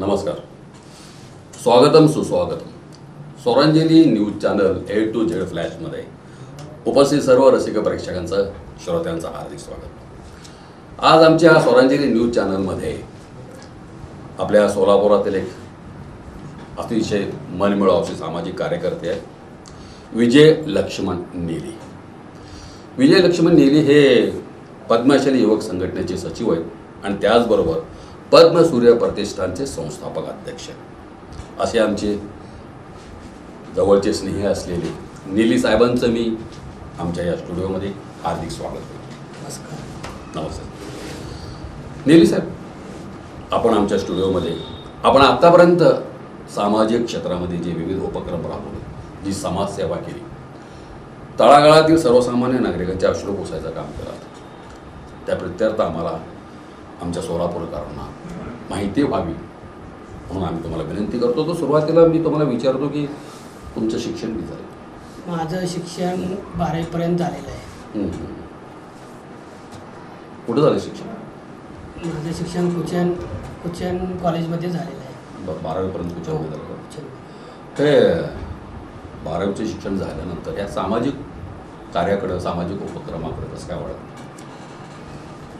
नमस्कार. स्वागतम सुस्वागतम. Swaranjali news channel A to Z फ्लॅशमध्ये उपस्थित सर्व रसिक प्रेक्षकांचं श्रोत्यांचं हार्दिक स्वागत. आज आमच्या स्वरांजली न्यूज चॅनलमध्ये आपल्या सोलापुरातील एक अतिशय मनमिळावू असे सामाजिक कार्यकर्ते आहेत विजय लक्ष्मण नेली. विजय लक्ष्मण नेली हे पद्मशाली युवक संघटनेचे सचिव आहेत आणि त्याचबरोबर पद्मसूर्य प्रतिष्ठानचे संस्थापक अध्यक्ष असे आमचे जवळचे स्नेही असलेले नेली साहेबांचं मी आमच्या या स्टुडिओमध्ये हार्दिक स्वागत करतो. नमस्कार. नमस्कार नेली साहेब, आपण आमच्या स्टुडिओमध्ये आपण आत्तापर्यंत सामाजिक क्षेत्रामध्ये जे विविध उपक्रम राबवले, जी समाजसेवा केली, तळागाळातील सर्वसामान्य नागरिकांच्या अश्रू पुसायचं काम केलं, त्या प्रत्यर्थ आम्हाला आमच्या सोलापूरकरांना माहिती व्हावी म्हणून आम्ही तुम्हाला विनंती करतो. तर सुरुवातीला मी तुम्हाला विचारतो की तुमचं शिक्षण किती झालं? माझं शिक्षण 12वीपर्यंत झालेलं आहे. कुठं झालं शिक्षण? माझं शिक्षण कुचन कॉलेजमध्ये झालेलं आहे. 12वीपर्यंत कुठं झालं? कुचन. ते 12वीचे शिक्षण झाल्यानंतर या सामाजिक कार्याकडं, सामाजिक उपक्रमाकडं कसं काय वळलं?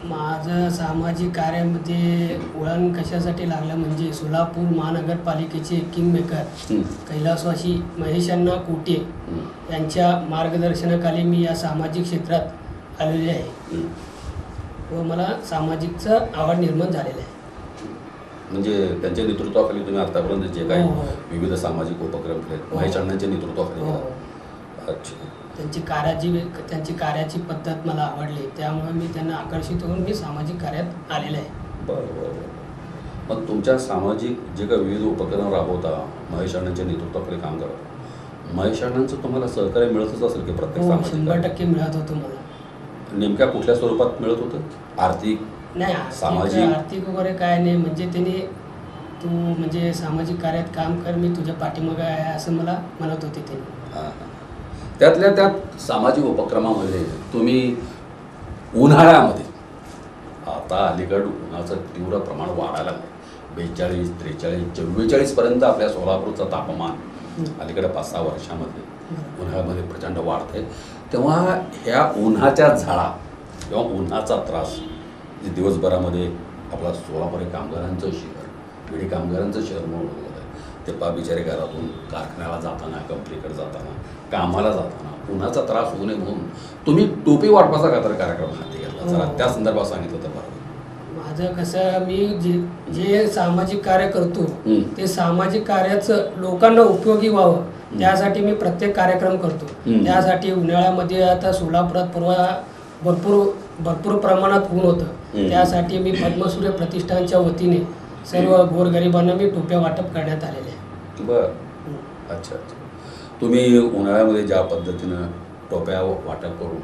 माझं सामाजिक कार्यामध्ये वळण कशासाठी लागलं म्हणजे सोलापूर महानगरपालिकेचे किंगमेकर कैलासवासी महेशांना कोटे यांच्या मार्गदर्शनाखाली मी या सामाजिक क्षेत्रात आलेले आहे व मला सामाजिकचं आवड निर्माण झालेलं आहे. म्हणजे त्यांच्या नेतृत्वाखाली तुम्ही आतापर्यंत जे काही विविध सामाजिक उपक्रम केले महेश अण्णांच्या नेतृत्वाखाली केला? अच्छा. त्यांची कार्याची पद्धत मला आवडली, त्यामुळे मी त्यांना आकर्षित होऊन मी सामाजिक कार्यात आलेलं आहे. बरं. मग तुमच्या सामाजिक जे काही विविध उपक्रम राबवता, महेश अण्णांच्या नेतृत्वाखाली काम करता, महेश अण्णांचं तुम्हाला सहकार्य मिळतच असेल की प्रत्येक सामाजिक? 100% मिळत होतं मला. नेमक्या कुठल्या स्वरूपात मिळत होतं? आर्थिक, नाही, आर्थिक वगैरे काय नाही, म्हणजे त्यांनी तू म्हणजे सामाजिक कार्यात काम कर, मी तुझ्या पाठीमागं आहे असं मला म्हणत होते ते. त्यातल्या त्यात सामाजिक उपक्रमामध्ये तुम्ही उन्हाळ्यामध्ये, आता अलीकडं उन्हाचं तीव्र प्रमाण वाढायला लागलं, 42, 43, 44पर्यंत आपल्या सोलापूरचं तापमान अलीकडे 5-6 वर्षामध्ये उन्हाळ्यामध्ये प्रचंड वाढते. तेव्हा ह्या उन्हाच्या झळा किंवा उन्हाचा त्रास जे दिवसभरामध्ये आपला सोलापूर कामगारांचं शहर, विडी कामगारांचं शहर म्हणून होतं, ते बिचारे घरातून कारखान्याला जाताना, कंपनीकडे जाताना, कामाला जाताना उन्हाचा त्रास होऊ नये म्हणून तुम्ही टोपी वाटपाचा काहीतरी कार्यक्रम हाती घेतला. जरा त्या संदर्भात सांगितलं तर बरं. माझं कसं, मी जे सामाजिक कार्य करतो ते सामाजिक कार्याचं लोकांना उपयोगी व्हावं त्यासाठी मी प्रत्येक कार्यक्रम करतो. त्यासाठी उन्हाळ्यामध्ये आता सोलापुरात भरपूर प्रमाणात ऊन होतं, त्यासाठी मी पद्मसूर्य प्रतिष्ठानच्या वतीने सर्व गोरगरिबांना मी टोप्या वाटप करण्यात आलेले आहे. बरं. अच्छा. तुम्ही उन्हाळ्यामध्ये ज्या पद्धतीनं टोप्या वाटप करून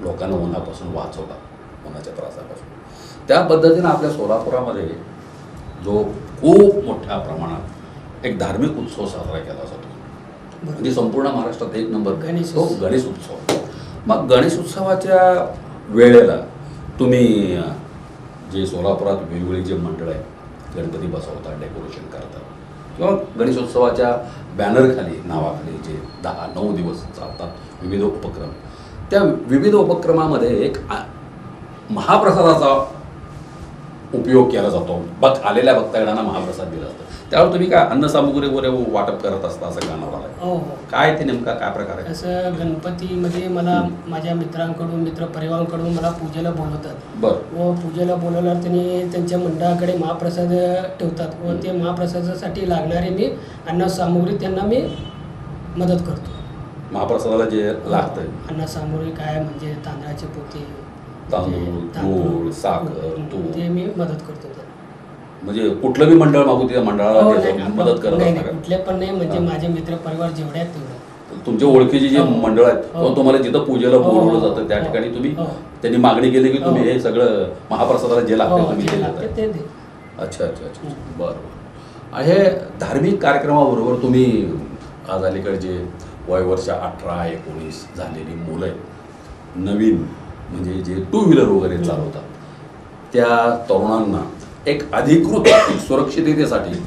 लोकांना उन्हापासून वाचवता, उन्हाच्या त्रासापासून, त्या पद्धतीनं आपल्या सोलापुरामध्ये जो खूप मोठ्या प्रमाणात एक धार्मिक उत्सव साजरा केला जातो, म्हणजे संपूर्ण महाराष्ट्रात 1 नंबर गणेश उत्सव. मग गणेश उत्सवाच्या वेळेला तुम्ही जे सोलापुरात वेगवेगळी जे मंडळ आहे, गणपती बसवतात, डेकोरेशन करतात, किंवा गणेशोत्सवाच्या बॅनरखाली, नावाखाली जे 10-9 दिवस चालतात विविध उपक्रम, त्या विविध उपक्रमामध्ये एक महाप्रसादाचा उपयोग केला जातो. आलेल्या भक्तागणांना महाप्रसाद दिला जातो. त्यावर तुम्ही काय अन्नसामुग्री वगैरे वाटप करत असता असं गाणं आलं? हो. काय ते नेमका काय प्रकार आहे? असं गणपतीमध्ये मला माझ्या मित्रांकडून, मित्रपरिवारांकडून मला पूजेला बोलवतात. बरं. व पूजेला बोलवल्यावर त्यांनी त्यांच्या मंडळाकडे महाप्रसाद ठेवतात व ते महाप्रसादासाठी लागणारे मी अन्नसामुग्री त्यांना मी मदत करतो. महाप्रसादाला जे लागतंय अन्नसामुग्री काय म्हणजे तांदळाचे पोते, तांदूळ, गूळ, साखर, तूप, ते मी मदत करतो. म्हणजे कुठलं बी मंडळ मागू त्या मंडळाला मदत करत नाही, असता? कुठले पण नाही, म्हणजे माझे मित्रपरिवार जेवढे आहेत तेवढे. तुमच्या ओळखीचे जे मंडळ आहेत किंवा तुम्हाला जिथं पूजेला बोलवलं जातं त्या ठिकाणी तुम्ही त्यांनी मागणी केली की तुम्ही हे सगळं महाप्रसादाला जे लागतं तुम्ही ते देता? अच्छा. बरं. हे धार्मिक कार्यक्रमाबरोबर तुम्ही आज अलीकडे जे वयवर्ष 18-19 झालेली मुलं आहेत, नवीन म्हणजे जे 2 व्हीलर वगैरे चालवतात, त्या तरुणांना एक अधिकृत सुरक्षिततेसाठी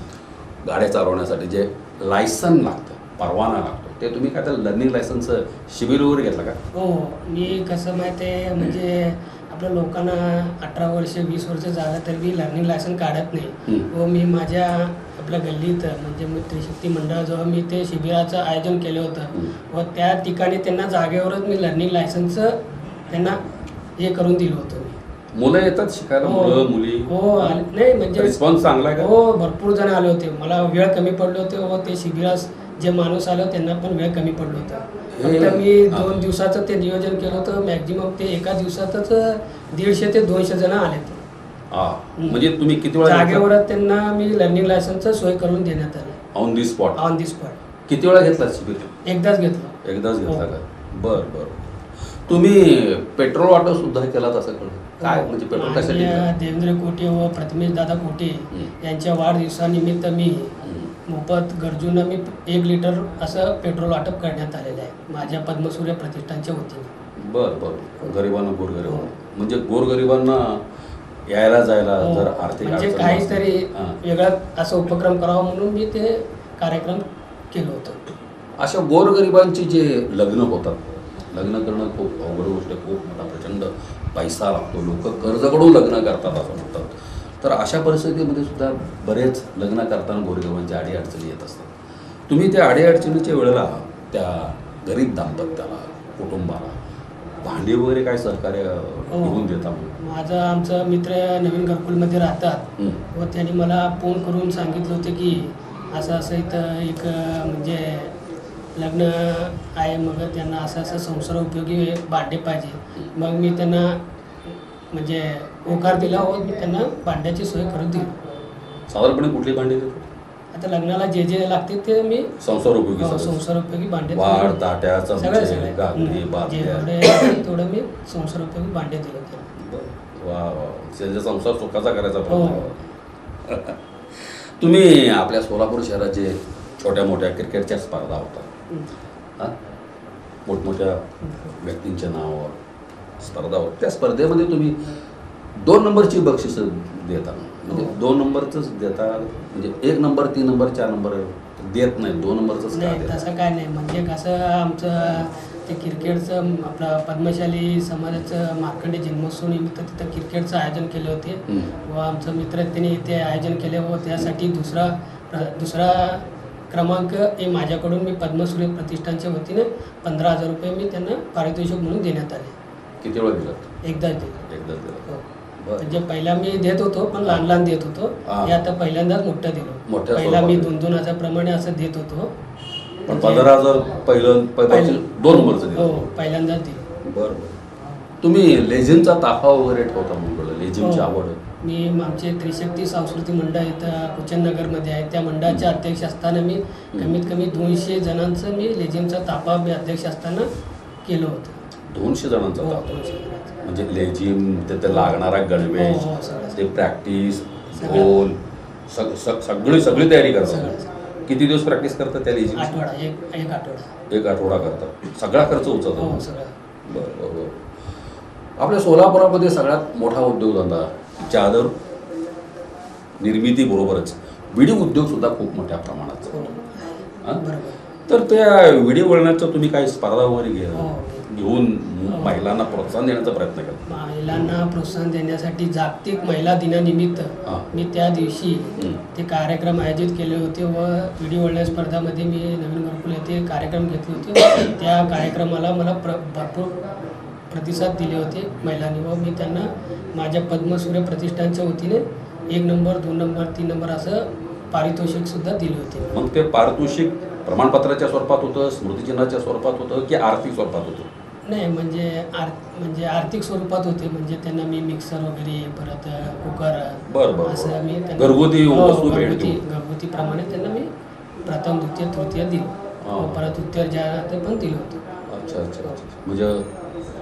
गाड्या चालवण्यासाठी जे लायसन लागतं, परवाना लागतो, ते तुम्ही काय तर लर्निंग लायसन्स शिबिर वगैरे घेतलं का? हो, मी कसं माहिती आहे म्हणजे आपल्या लोकांना 18 वर्ष 20 वर्ष झालं तर मी लर्निंग लायसन काढत नाही. व मी माझ्या आपल्या गल्लीत म्हणजे मी त्रिशक्ती मंडळाजवळ मी ते शिबिराचं आयोजन केलं होतं व त्या ठिकाणी त्यांना जागेवरच मी लर्निंग लायसन्सचं त्यांना हे करून दिलं होतं. मुलं येतात शिकायला, मुलं मुली? हो, नाही म्हणजे रिस्पॉन्स चांगला आहे का? हो, भरपूर जण आले होते. मला वेळ कमी पडले होते व ते शिबिरास जे माणूस आले त्यांना पण वेळ कमी पडलं होतं. फक्त मी 2 दिवसाचं ते नियोजन केलं होतं. मॅक्झिमम ते एका दिवसातच 150 ते 200 जण आले. म्हणजे तुम्ही किती वेळा जागेवरच त्यांना मी लर्निंग लायसन्सचं सोय करून देण्यात आली. On the spot? On the spot. किती वेळा घेतला शिबिर? एकदाच घेतलं. एकदाच घेतला का? बरं बरं. तुम्ही पेट्रोल वाटप सुद्धा केला असं कळलं काय? म्हणजे पेट्रोल कशासाठी? देवेंद्र कोटे व प्रथमेश दादा कोटे यांच्या वाढदिवसानिमित्त मी मोफत गरजूंना मी 1 लिटर असं पेट्रोल वाटप करण्यात आलेलं आहे माझ्या पद्मसूर्य प्रतिष्ठानच्या वतीने. बरं बरं. गरिबांना, गोरगरिबांना, म्हणजे गोरगरिबांना यायला जायला जर आर्थिक म्हणजे अडचण काहीतरी असेल, वेगळा असं उपक्रम करावा म्हणून मी ते कार्यक्रम केलं होतं. अशा गोरगरिबांची जे लग्न होतात, लग्न करणं खूप अवघड गोष्ट आहे, खूप मोठा प्रचंड पैसा लागतो, लोक कर्ज करून लग्न करतात असं म्हणतात. तर अशा परिस्थितीमध्ये सुद्धा बरेच लग्न करताना गोरगरिबांच्या अडीअडचणी येत असतात. तुम्ही त्या अडीअडचणीच्या वेळेला त्या गरीब दाम्पत्याला, कुटुंबाला भांडी वगैरे काय सहकार्य घेऊन देता? आमचा मित्र नवीन घरकुलमध्ये राहतात व त्यांनी मला फोन करून सांगितलं होतं की असं असं इथं एक म्हणजे लग्न आहे, मग त्यांना असं असं संसार उपयोगी भांडे पाहिजे. मग मी त्यांना म्हणजे होकार दिला व मी त्यांना भांड्याची सोय करून दिली. साधारणपणे कुठली भांडी देतो? आता लग्नाला जे जे लागते ते मी संसार उपयोगी, संसार उपयोगी भांडे, वाढ, ताट्या, चमचे, सगळे गागरी, बादल्या, तेवढं मी संसार उपयोगी भांडे दिले होते. वा वा. त्यांचा संसार सुखाचा करायचा प्रयत्न. तुम्ही आपल्या सोलापूर शहरात जे छोट्या मोठ्या क्रिकेटच्या स्पर्धा होतात, मोठमोठ्या व्यक्तींच्या नावावर स्पर्धा होत, त्या स्पर्धेमध्ये तुम्ही 2 नंबरची बक्षिसं देता, म्हणजे 2 नंबरचंच देता, म्हणजे 1 नंबर, 3 नंबर, 4 नंबर देत नाही, 2 नंबरचंच का नाही? देता? तसं काय नाही. म्हणजे कसं आमचं ते क्रिकेटचं आपलं पद्मशाली समाजाचं मार्कंडे जन्मोत्सव निमित्त तिथं क्रिकेटचं आयोजन केले होते व आमचं मित्र त्यांनी ते आयोजन केले व त्यासाठी दुसरा क्रमांक हे माझ्याकडून मी पद्मसूर्य प्रतिष्ठानच्या वतीने 15,000 रुपये मी त्यांना पारितोषिक म्हणून देण्यात आले. किती वेळा दिला? एकदाच दिलं. एकदाच दिला. म्हणजे पहिला मी देत होतो पण लहान लहान देत होतो. हे आता पहिल्यांदाच मोठं दिलो. पहिला मी 2,000 प्रमाणे असं देत होतो. पण 15,000 पहिलं 2 नंबरचं दिलं? हो, पहिल्यांदाच दिलं. बरं. तुम्ही लेझिमचा ताफा वगैरे ठेवता म्हणलं, लेझिमची आवड? मी आमचे त्रिशक्ती सांस्कृतिक मंडळ इथं कुचननगरमध्ये आहे, त्या मंडळाचे अध्यक्ष असताना मी कमीत कमी 200 जणांचं मी लेझिमचा ताफा अध्यक्ष असताना केलं होतं. 200 जणांचा ताफा? 200 जणांचा. म्हणजे लेझिम, तिथे लागणारा गणवेश, ते प्रॅक्टिस, ढोल, सगळी तयारी करतात. किती दिवस प्रॅक्टिस करतात त्या लेझिम? आठवडा, एक आठवडा. 1 आठवडा करतात. सगळा खर्च उचलतो? हो, सगळं. बरं. आपल्या सोलापुरामध्ये सगळ्यात मोठा उद्योगधंदा चादर निर्मितीबरोबरच विडी उद्योग सुद्धा खूप मोठ्या प्रमाणात बरोबर. तर त्या विडी वळण्याचं तुम्ही काही स्पर्धा वगैरे घेऊन महिलांना प्रोत्साहन देण्याचा प्रयत्न केला? महिलांना प्रोत्साहन देण्यासाठी जागतिक महिला दिनानिमित्त मी त्या दिवशी ते कार्यक्रम आयोजित केले होते व विडी वळण्या स्पर्धामध्ये मी नवीन घरकुल येथे कार्यक्रम घेतले होते. त्या कार्यक्रमाला मला भरपूर प्रतिसाद दिले होते महिलांनी व मी त्यांना माझ्या पद्मसूर्य प्रतिष्ठानच्या वतीने 1 नंबर, 2 नंबर, 3 नंबर असं पारितोषिक सुद्धा दिले होते. मग ते पारितोषिक प्रमाणपत्राच्या स्वरूपात होतं, स्मृतिचिन्हाच्या स्वरूपात होतं की आर्थिक स्वरूपात होतं? नाही, म्हणजे आर्थिक स्वरूपात होते. म्हणजे त्यांना मी मिक्सर वगैरे, परत कुकर, असं मी घरगुती वस्तू भेट देऊन घरगुती प्रमाणे त्यांना मी प्रथम, द्वितीय, तृतीय दिलं. परत उत्तर ज्या ते पण दिलं होतं. अच्छा. म्हणजे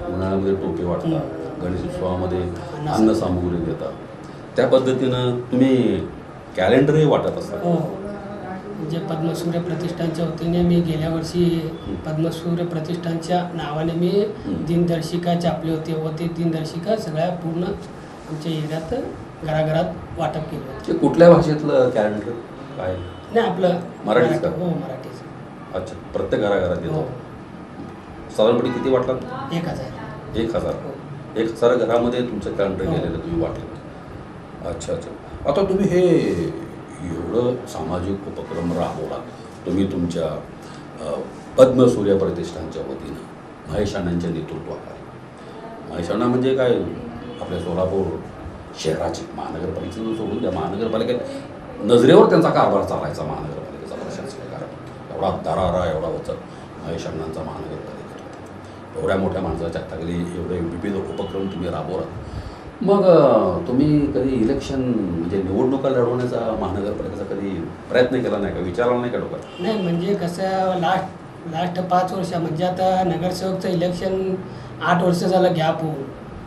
उन्हाळ्यामध्ये टोपे वाटतात, गणेशोत्सवामध्ये अन्न सामुग्री देतात, त्या पद्धतीनं तुम्ही कॅलेंडरही वाटत असता? हो. म्हणजे पद्मसूर्य प्रतिष्ठानच्या वतीने मी गेल्या वर्षी पद्मसूर्य प्रतिष्ठानच्या नावाने मी दिनदर्शिका छापली होती व ती दिनदर्शिका सगळ्या पूर्ण आमच्या एरियात घराघरात वाटप केलं. ते कुठल्या भाषेतलं कॅलेंडर काय? नाही आपलं मराठीच का? हो मराठीच. अच्छा, प्रत्येक घराघरात हो येतो. साधारणपणे किती वाटलात? 1000. 1000. हो. 1000 घरामध्ये तुमचं कॅलेंडर हो. गेलेलं तुम्ही वाटलं. अच्छा अच्छा. आता तुम्ही हे एवढं सामाजिक उपक्रम राबवला, तुम्ही तुमच्या पद्मसूर्य प्रतिष्ठानच्या वतीनं महेश अण्णांच्या नेतृत्वाखाली. महेश अण्णा म्हणजे काय, आपल्या सोलापूर शहराची महानगरपालिकेचं सोडून द्या, महानगरपालिकेत नजरेवर त्यांचा कारभार चालायचा. महानगरपालिकेचा प्रशासकीय कारभार एवढा दरारा, एवढा वचक महेश अण्णांचा महानगरपालिकेत होता. एवढ्या मोठ्या माणसाच्या हाताखाली एवढे विविध उपक्रम तुम्ही राबवलात. मग तुम्ही कधी इलेक्शन म्हणजे निवडणुका लढवण्याचा महानगरपालिकेचा कधी प्रयत्न केला नाही का, विचारला नाही का डोक्यात? नाही म्हणजे कसं लास्ट 5 वर्ष म्हणजे आता नगरसेवकचं इलेक्शन 8 वर्ष झालं गॅप होऊन,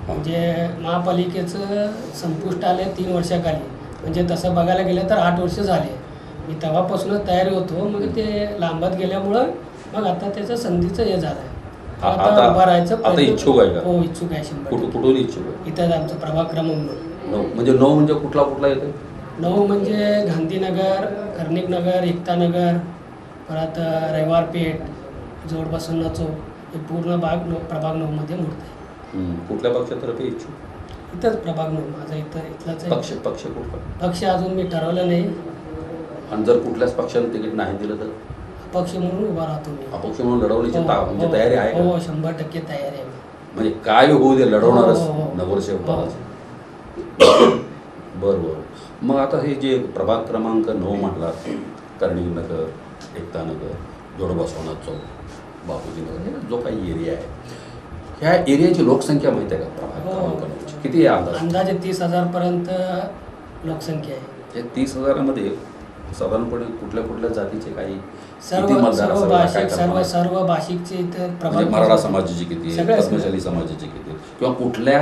म्हणजे महापालिकेचं संपुष्ट आले 3 वर्षाखाली. म्हणजे तसं बघायला गेलं तर 8 वर्ष झाले. मी तेव्हापासूनच तयारी होतो, मग ते लांबत गेल्यामुळं मग आता त्याचं संधीचं हे झालं आहे. आता उभं राहायचं आता इच्छुक आहे का? हो इच्छुक आहे 100%. कुठून इच्छुक आहे? इथं आमचं प्रभाग क्रमांक 9. 9 म्हणजे 9 म्हणजे कुठला येते? 9 म्हणजे गांधीनगर, कर्णिक नगर, एकता नगर, परत रविवार पेठ, जोडबसवण्णा चौक, हे पूर्ण भाग प्रभाग 9 मध्ये मोडत आहे. कुठल्या पक्षातर्फे इच्छुक? इथंच प्रभाग 9 माझा इथलाच आहे. पक्ष कुठला? पक्ष अजून मी ठरवलं नाही. आणि जर कुठल्याच पक्षाने तिकीट नाही दिलं तर अपक्ष म्हणून उभा राहतो मी. अपक्ष म्हणून लढवण्याची म्हणजे हो, तयारी आहे हो का? 100% तयारी आहे. म्हणजे काय होऊ दे लढवणारच हो. नगरसेवक पदाचं. बरं. मग आता हे जे प्रभाग क्रमांक 9 म्हटलात, कर्णिक नगर, एकता नगर, जोडबसवण्णा चौक, बापूजी नगर, हे जो काही एरिया आहे, ह्या एरियाची लोकसंख्या माहिती आहे का प्रभाग क्रमांक 9ची? किती आहे अंदाज? अंदाजे 30,000 पर्यंत लोकसंख्या आहे. या 30,000मध्ये साधारणपणे कुठल्या जातीचे काही सर्व किती मतदार सर्व असावे, काय भाषिक कल्पना आहे? सर्व भाषिकचे इथं म्हणजे प्रभाग मराठा समाजाची किती आहे, सगळ्या- पद्मशाली समाजाची किती आहे, किंवा कुठल्या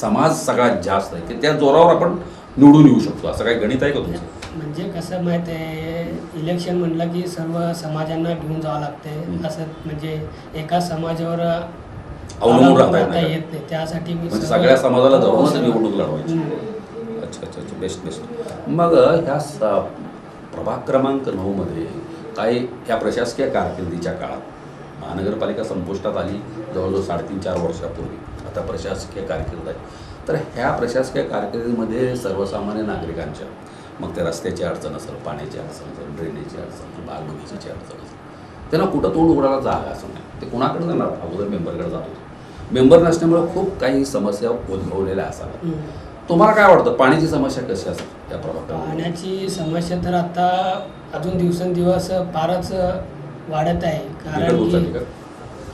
समाज सगळ्यात जास्त आहे की त्या जोरावर आपण निवडून येऊ शकतो, असं काही गणित आहे का तुमचं? म्हणजे कसं माहित आहे, इलेक्शन म्हणलं की सर्व समाजांना घेऊन जावं लागते. असं म्हणजे एका समाजावर अवलंबून राहता येत नाही का? येत नाही. त्यासाठी मी म्हणजे सर्व- सगळ्या समाजाला हो, धरूनच सर्व- निवडणूक लढवायची. हम्म. अच्छा. बेस्ट. मग ह्या प्रभाग क्रमांक 9मध्ये काही ह्या प्रशासकीय कारकिर्दीच्या काळात महानगरपालिका संपुष्टात आली जवळजवळ 3.5-4 वर्षापूर्वी. आता प्रशासकीय कारकीर्द आहे, तर ह्या प्रशासकीय कारकिर्दीमध्ये सर्वसामान्य नागरिकांच्या, मग ते रस्त्याची अडचण असेल, पाण्याची अडचण असेल, ड्रेनेजची अडचण असेल, बागबगीचीची अडचण असेल, त्यांना कुठं तोंड उघडायला जागा असं नाही. ते कोणाकडे जाणार? अगोदर मेंबरकडे जात होते. मेंबर नसल्यामुळे खूप काही समस्या उद्भवलेल्या असाव्यात. हम्म. तुम्हाला काय वाटतं, पाण्याची समस्या कशी असेल या प्रभागात? पाण्याची समस्या तर आता अजून दिवसेंदिवस फारच वाढत आहे.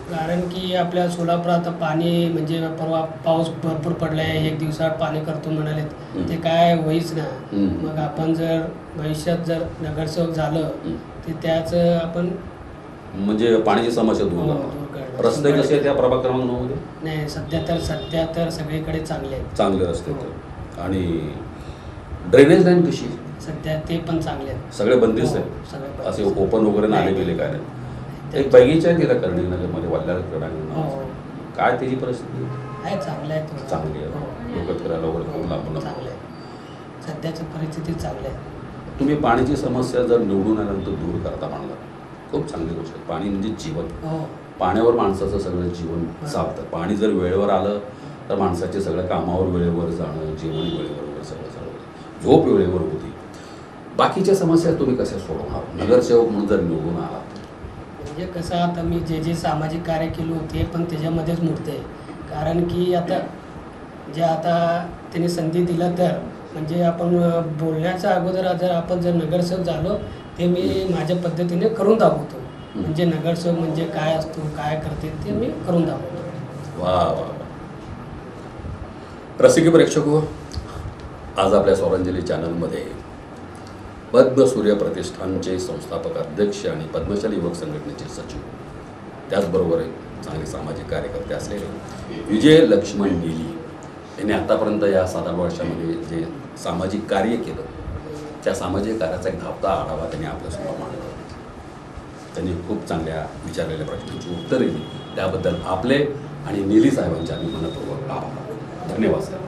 कारण की आपल्या सोलापुरात आता पाणी म्हणजे परवा पाऊस भरपूर पडला आहे, 1 दिवसात पाणी करतो म्हणालेत, ते काय होईच ना. मग आपण जर भविष्यात जर नगरसेवक झालं तर त्याच आपण म्हणजे पाण्याची समस्या दूर दूर करणार. करणार. रस्ते कसे आहेत या प्रभाग क्रमांक 9 मध्ये? नाही सध्या तर सगळीकडे चांगले आहेत. चांगले रस्ते आहेत. आणि ड्रेनेज लाईन कशी आहे? सध्या ते पण चांगले आहेत. सगळे बंदिस्त हो, आहेत, सगळे असे बंदिस्त. ओपन वगैरे नाले नाही. गेले काय नाही? एक बगीचा आहे तिथं कर्णिक नगरमध्ये, वल्ल्याळ क्रीडांगण. हो. काय त्याची परिस्थिती? आहे चांगले आहेत. चांगली आहे. हो. लोक फिरायला वगैरे खूप लांबून चांगले आहे. सध्याची परिस्थिती चांगली आहे. तुम्ही पाण्याची समस्या जर निवडून आल्यानंतर दूर करता म्हणला, खूप चांगली गोष्ट आहे. पाणी म्हणजे जीवन. हो. पाण्यावर माणसाचं सगळं जीवन चालतं. पाणी जर वेळेवर आलं तर माणसाचे सगळ्या कामावर वेळेवर जाणं, जेवण वेळेवर सगळं झोप वेळेवर होती. बाकीच्या समस्या तुम्ही कशा सोडवणार नगरसेवक म्हणून जर निवडून आलात? म्हणजे कसं आता मी जे सामाजिक कार्य केलं होते पण त्याच्यामध्येच मोडते. कारण की आता त्यांनी संधी दिलं तर म्हणजे आपण बोलण्याच्या अगोदर जर आपण नगरसेवक झालो ते मी माझ्या पद्धतीने करून दाखवतो. म्हणजे नगरसेवक म्हणजे काय असतो, काय करते ते मी करून दाखवतो. वा. रसिक प्रेक्षक हो, आज आपल्या स्वरांजली चॅनलमध्ये पद्मसूर्य प्रतिष्ठानचे संस्थापक अध्यक्ष आणि पद्मशाली युवक संघटनेचे सचिव, त्याचबरोबर चांगले सामाजिक कार्यकर्ते असलेले विजय लक्ष्मण नेली यांनी आतापर्यंत या 7-8 वर्षामध्ये जे सामाजिक कार्य केलं, त्या सामाजिक कार्याचा एक धावता आढावा त्यांनी आपल्यासमोर मांडला. त्यांनी खूप चांगल्या विचारलेल्या प्रश्नांची उत्तरे दिली. त्याबद्दल आपले आणि नेली साहेबांचे आम्ही मनपूर्वक आभार. धन्यवाद साहेब.